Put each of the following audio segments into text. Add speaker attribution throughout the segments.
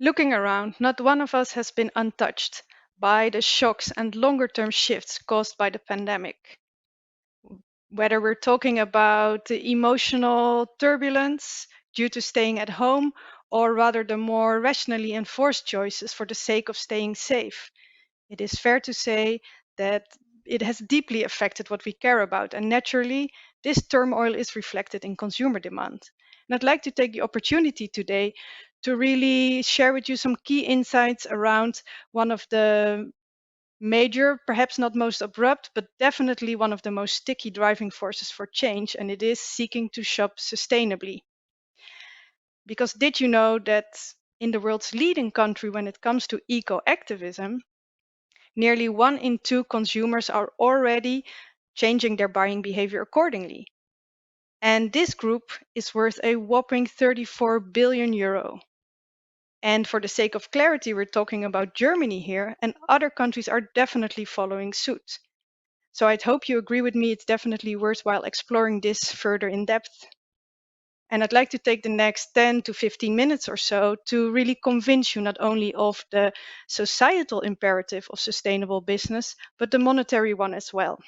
Speaker 1: Looking around, not one of us has been untouched by the shocks and longer term shifts caused by the pandemic. Whether we're talking about the emotional turbulence due to staying at home, or rather the more rationally enforced choices for the sake of staying safe, it is fair to say that it has deeply affected what we care about. And naturally, this turmoil is reflected in consumer demand. And I'd like to take the opportunity today to really share with you some key insights around one of the major, perhaps not most abrupt, but definitely one of the most sticky driving forces for change, and it is seeking to shop sustainably. Because did you know that in the world's leading country when it comes to eco activism, nearly 1 in 2 consumers are already changing their buying behavior accordingly? And this group is worth a whopping 34 billion euro. And for the sake of clarity, we're talking about Germany here, and other countries are definitely following suit. So I'd hope you agree with me, it's definitely worthwhile exploring this further in depth. And I'd like to take the next 10 to 15 minutes or so to really convince you not only of the societal imperative of sustainable business, but the monetary one as well.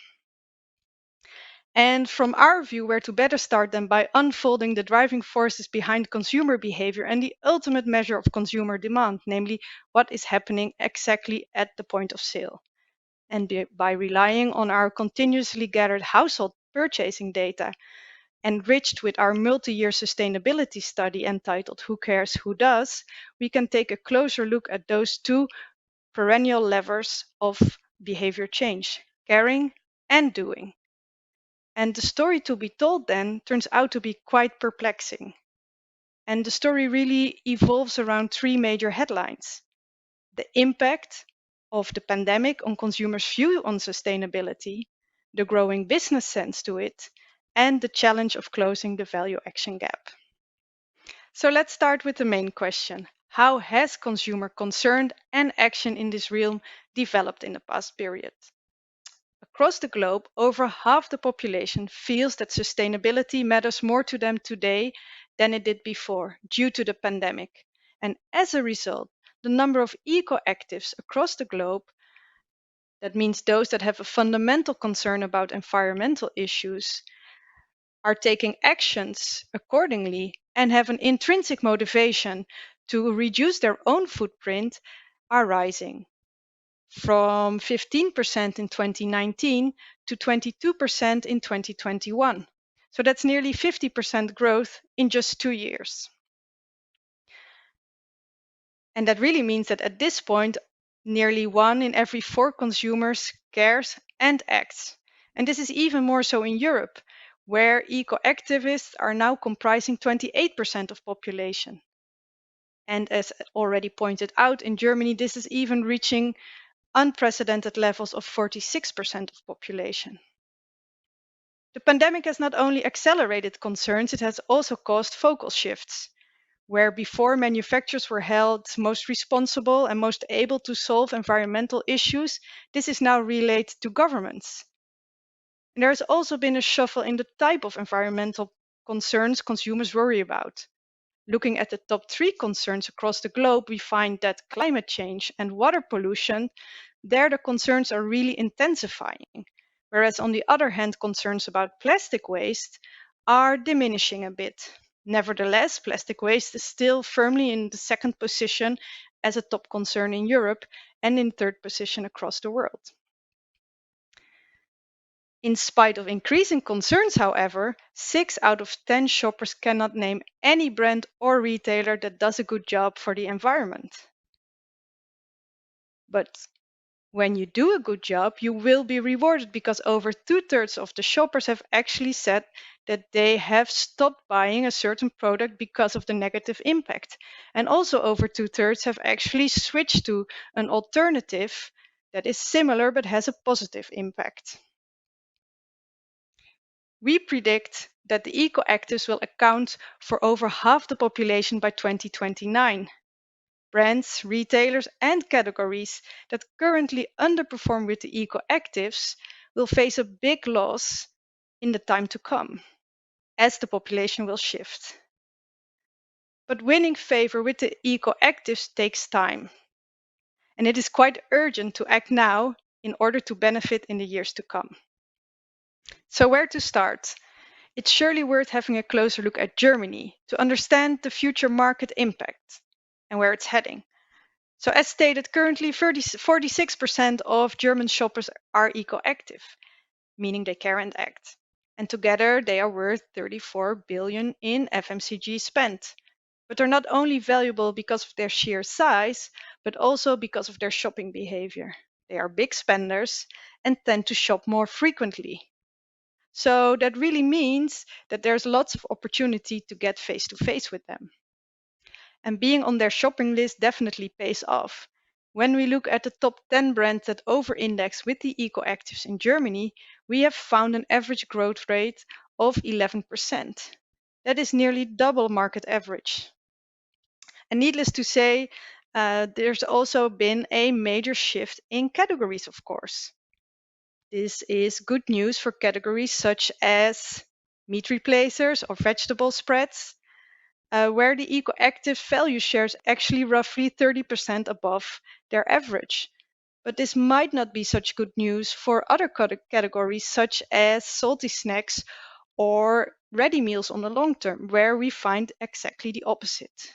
Speaker 1: And from our view, where to better start than by unfolding the driving forces behind consumer behavior and the ultimate measure of consumer demand, namely what is happening exactly at the point of sale. And by relying on our continuously gathered household purchasing data, enriched with our multi-year sustainability study entitled Who Cares, Who Does, we can take a closer look at those two perennial levers of behavior change, caring and doing. And the story to be told then turns out to be quite perplexing. And the story really evolves around three major headlines: the impact of the pandemic on consumers' view on sustainability, the growing business sense to it, and the challenge of closing the value action gap. So let's start with the main question. How has consumer concern and action in this realm developed in the past period? Across the globe, over half the population feels that sustainability matters more to them today than it did before due to the pandemic. And as a result, the number of eco-actives across the globe, that means those that have a fundamental concern about environmental issues, are taking actions accordingly and have an intrinsic motivation to reduce their own footprint, are rising from 15% in 2019 to 22% in 2021. So that's nearly 50% growth in just 2 years. And that really means that at this point, nearly 1 in every 4 consumers cares and acts. And this is even more so in Europe, where eco-activists are now comprising 28% of population. And as already pointed out, in Germany, this is even reaching unprecedented levels of 46% of population. The pandemic has not only accelerated concerns, it has also caused focal shifts. Where before manufacturers were held most responsible and most able to solve environmental issues, this is now relayed to governments. And there has also been a shuffle in the type of environmental concerns consumers worry about. Looking at the top 3 concerns across the globe, we find that climate change and water pollution, there the concerns are really intensifying. Whereas on the other hand, concerns about plastic waste are diminishing a bit. Nevertheless, plastic waste is still firmly in the second position as a top concern in Europe and in third position across the world. In spite of increasing concerns, however, 6 out of 10 shoppers cannot name any brand or retailer that does a good job for the environment. But when you do a good job, you will be rewarded because over 2/3 of the shoppers have actually said that they have stopped buying a certain product because of the negative impact. And also over 2/3 have actually switched to an alternative that is similar but has a positive impact. We predict that the eco-actives will account for over half the population by 2029. Brands, retailers, and categories that currently underperform with the eco-actives will face a big loss in the time to come as the population will shift. But winning favor with the eco-actives takes time, and it is quite urgent to act now in order to benefit in the years to come. So where to start? It's surely worth having a closer look at Germany to understand the future market impact and where it's heading. So as stated, currently 46% of German shoppers are eco-active, meaning they care and act. And together they are worth 34 billion in FMCG spend. But they're not only valuable because of their sheer size, but also because of their shopping behavior. They are big spenders and tend to shop more frequently. So that really means that there's lots of opportunity to get face to face with them. And being on their shopping list definitely pays off. When we look at the top 10 brands that over-index with the eco-actives in Germany, we have found an average growth rate of 11%. That is nearly double market average. And needless to say, there's also been a major shift in categories, of course. This is good news for categories such as meat replacers or vegetable spreads, where the eco-active value shares actually roughly 30% above their average. But this might not be such good news for other categories such as salty snacks or ready meals on the long term, where we find exactly the opposite.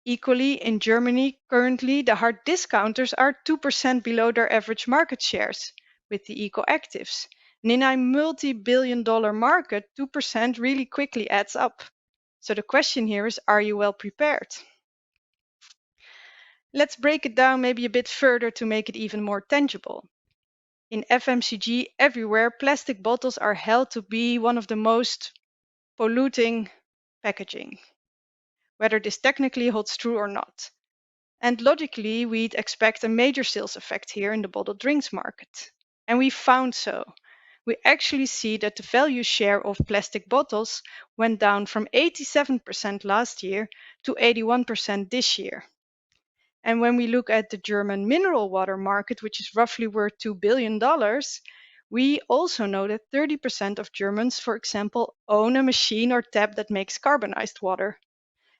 Speaker 1: Equally, in Germany, currently the hard discounters are 2% below their average market shares with the eco-actives. And in a multi-billion dollar market, 2% really quickly adds up. So the question here is, are you well prepared? Let's break it down maybe a bit further to make it even more tangible. In FMCG everywhere, plastic bottles are held to be one of the most polluting packaging, whether this technically holds true or not. And logically, we'd expect a major sales effect here in the bottled drinks market. And we found so. We actually see that the value share of plastic bottles went down from 87% last year to 81% this year. And when we look at the German mineral water market, which is roughly worth $2 billion, we also know that 30% of Germans, for example, own a machine or tap that makes carbonized water.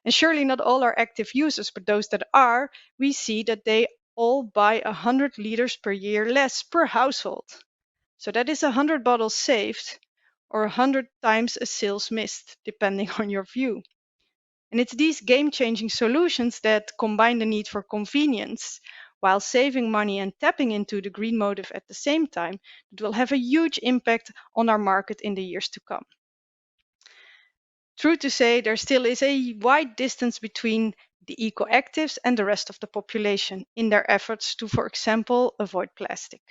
Speaker 1: And surely not all are active users, but those that are, we see that they all buy 100 liters per year less per household. So that is 100 bottles saved or 100 times a sales missed, depending on your view. And it's these game-changing solutions that combine the need for convenience while saving money and tapping into the green motive at the same time that will have a huge impact on our market in the years to come. True to say, there still is a wide distance between the eco-actives and the rest of the population in their efforts to, for example, avoid plastic.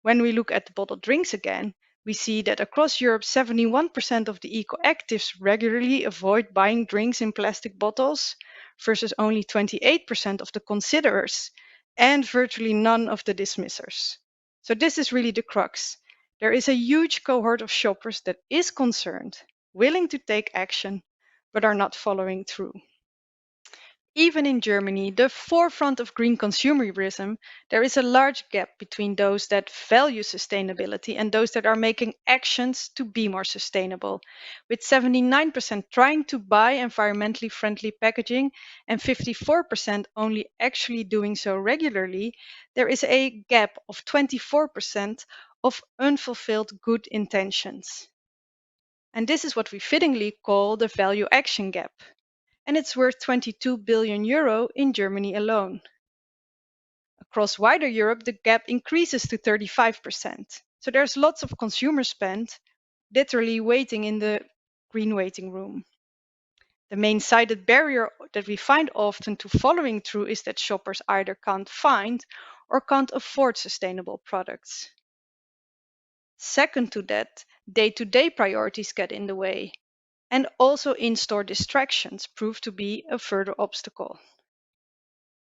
Speaker 1: When we look at the bottled drinks again, we see that across Europe, 71% of the eco-actives regularly avoid buying drinks in plastic bottles, versus only 28% of the considerers and virtually none of the dismissers. So this is really the crux. There is a huge cohort of shoppers that is concerned, willing to take action, but are not following through. Even in Germany, the forefront of green consumerism, there is a large gap between those that value sustainability and those that are making actions to be more sustainable. With 79% trying to buy environmentally friendly packaging and 54% only actually doing so regularly, there is a gap of 24% of unfulfilled good intentions. And this is what we fittingly call the value action gap, and it's worth 22 billion euro in Germany alone. Across wider Europe, the gap increases to 35%. So there's lots of consumer spend literally waiting in the green waiting room. The main cited barrier that we find often to following through is that shoppers either can't find or can't afford sustainable products. Second to that, day-to-day priorities get in the way, and also in-store distractions prove to be a further obstacle.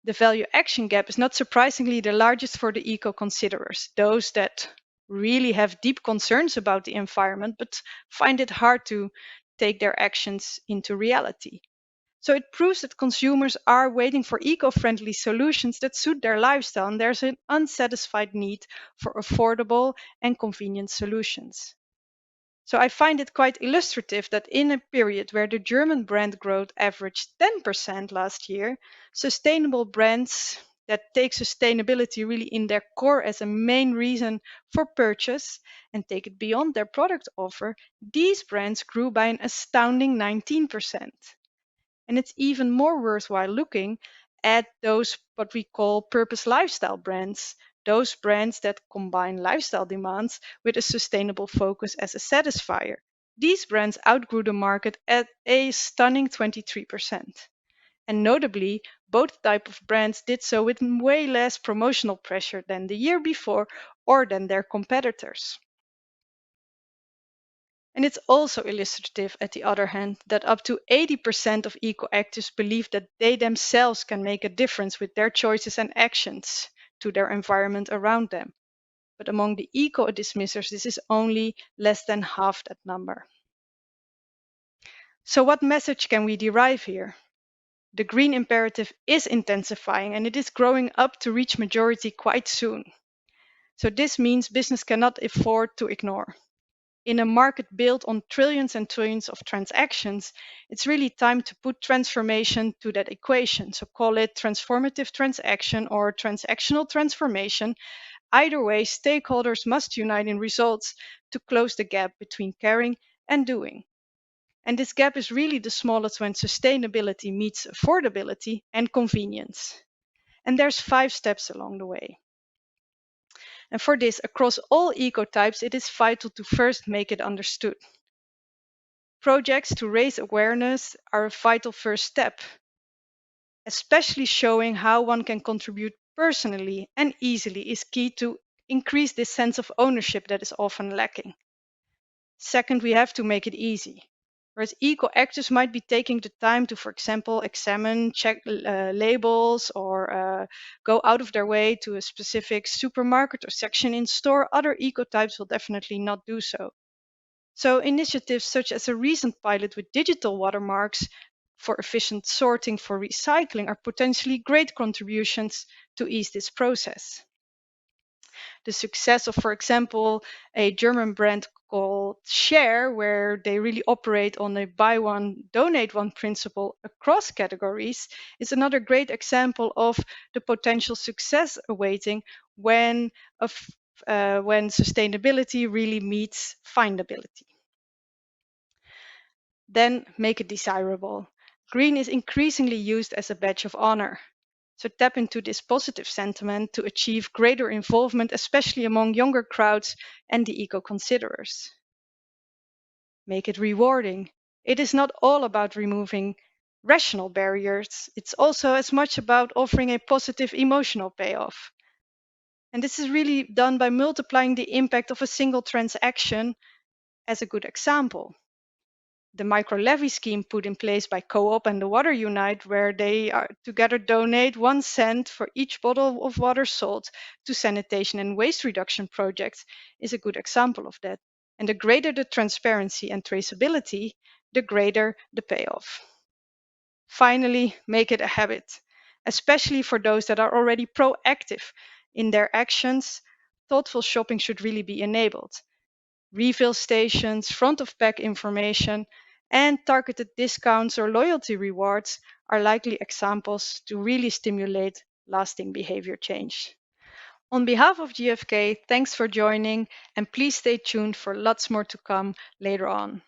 Speaker 1: The value action gap is not surprisingly the largest for the eco-considerers, those that really have deep concerns about the environment but find it hard to take their actions into reality. So it proves that consumers are waiting for eco-friendly solutions that suit their lifestyle, and there's an unsatisfied need for affordable and convenient solutions. So I find it quite illustrative that in a period where the German brand growth averaged 10% last year, sustainable brands that take sustainability really in their core as a main reason for purchase and take it beyond their product offer, these brands grew by an astounding 19%. And it's even more worthwhile looking at those what we call purpose lifestyle brands, those brands that combine lifestyle demands with a sustainable focus as a satisfier. These brands outgrew the market at a stunning 23%. And notably, both type of brands did so with way less promotional pressure than the year before or than their competitors. And it's also illustrative, at the other hand, that up to 80% of eco-actives believe that they themselves can make a difference with their choices and actions to their environment around them. But among the eco-dismissers, this is only less than half that number. So what message can we derive here? The green imperative is intensifying and it is growing up to reach majority quite soon. So this means business cannot afford to ignore. In a market built on trillions and trillions of transactions, it's really time to put transformation to that equation. So call it transformative transaction or transactional transformation. Either way, stakeholders must unite in results to close the gap between caring and doing. And this gap is really the smallest when sustainability meets affordability and convenience. And there's 5 steps along the way. And for this, across all ecotypes, it is vital to first make it understood. Projects to raise awareness are a vital first step, especially showing how one can contribute personally and easily is key to increase this sense of ownership that is often lacking. Second, we have to make it easy. Whereas eco-actors might be taking the time to, for example, examine, check labels, or go out of their way to a specific supermarket or section in store, other ecotypes will definitely not do so. So initiatives such as a recent pilot with digital watermarks for efficient sorting for recycling are potentially great contributions to ease this process. The success of, for example, a German brand called Share, where they really operate on a buy one, donate one principle across categories, is another great example of the potential success awaiting when, when sustainability really meets findability. Then make it desirable. Green is increasingly used as a badge of honor. So tap into this positive sentiment to achieve greater involvement, especially among younger crowds and the eco-considerers. Make it rewarding. It is not all about removing rational barriers. It's also as much about offering a positive emotional payoff. And this is really done by multiplying the impact of a single transaction as a good example. The micro levy scheme put in place by Co-op and the Water Unite, where they are together donate 1 cent for each bottle of water sold to sanitation and waste reduction projects, is a good example of that. And the greater the transparency and traceability, the greater the payoff. Finally, make it a habit, especially for those that are already proactive in their actions. Thoughtful shopping should really be enabled. Refill stations, front of pack information, and targeted discounts or loyalty rewards are likely examples to really stimulate lasting behavior change. On behalf of GfK, thanks for joining, and please stay tuned for lots more to come later on.